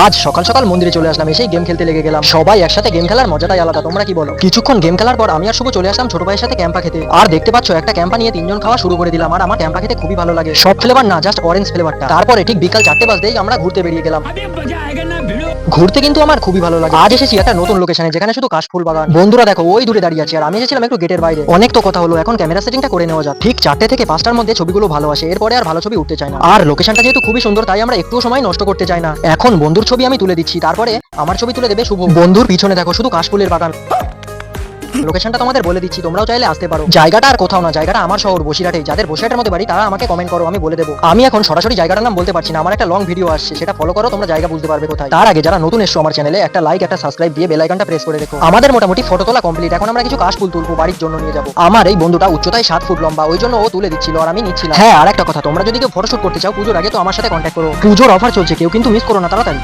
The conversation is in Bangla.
আজ সকাল সকাল মন্দিরে চলে আসলাম, এসেই গেম খেলতে লেগে গেলাম। সবাই একসাথে গেম খেলার মজাটাই আলাদা, তোমরা কি বলো? কিছুক্ষণ গেম খেলার পর আমি আর শুভ চলে আসলাম ছোট ভাইয়ের সাথে ক্যাম্পা খেতে। আর দেখতে পাচ্ছ একটা ক্যাম্পা নিয়ে তিনজন খাওয়া শুরু করে দিলাম। আর আমার ক্যাম্পা খেতে খুবই ভালো লাগে, সব ফ্লেভার না, জাস্ট অরেঞ্জ ফ্লেভারটা। তারপরে ঠিক বিকাল 4টে বাজতেই আমরা ঘুরতে বেরিয়ে গেলাম। ঘুরতে কিন্তু আমার খুবই ভালো লাগে। আজ এসেছি একটা নতুন লোকেশনে, যেখানে শুধু কাশফুল বাগান। বন্ধুরা দেখো ওই দূরে দাঁড়িয়ে আছে, আর আমি এসেছিলাম একটু গেটের বাইরে। অনেক তো কথা হলো, এখন ক্যামেরা সেটিংটা করে নেওয়া যাক। ঠিক 4টে থেকে 5টার মধ্যে ছবিগুলো ভালো আসে, এরপরে আর ভালো ছবি উঠতে চায় না। আর লোকেশনটা যেহেতু খুবই সুন্দর, তাই আমরা একটু সময় নষ্ট করতে চাই না। এখন বন্ধুর ছবি আমি তুলে দিচ্ছি, তারপরে আমার ছবি তুলে দেবে শুভ। বন্ধুর পিছনে দেখো শুধু কাশফুলের বাগান। লোকেশনটা তোমাদের বলে দিচ্ছি, তোমরাও চাইলে আসতে পারো। জায়গাটা আর কোথাও না, জায়গাটা আমার শহর বসিরহাটে। যাদের বসিরহাটের মধ্যে বাড়ি তারা আমাকে কমেন্ট করো, আমি বলে দেবো। আমি এখন সরাসরি জায়গাটার নাম বলতে পারছি না, আমার একটা লং ভিডিও আসছে, সেটা ফলো করো, তোমরা জায়গা বুঝতে পারবে কোথায়। তার আগে যারা নতুন এসছো আমার চ্যানেলে, একটা লাইক একটা সাবস্ক্রাইব দিয়ে বেল আইকনটা প্রেস করে রেখো। আমাদের মোটামুটি ফটো তোলা কমপ্লিট, এখন আমরা কিছু কাশফুল তুলবো, বাড়ির জন্য নিয়ে যাবো। আমার এই বন্ধুটা উচ্চতায় 7 ফুট লম্বা, ওই জন্য ও তুলে দিচ্ছিল আর আমি নিচ্ছিলাম। হ্যাঁ, আর একটা কথা, তোমরা যদি কেউ ফটোশুট করতে চাও পুজোর আগে, তো আমার সাথে কন্ট্যাক্ট করো। পুজোর অফার চলছে, কেউ কিন্তু মিস করো না, তাড়াতাড়ি।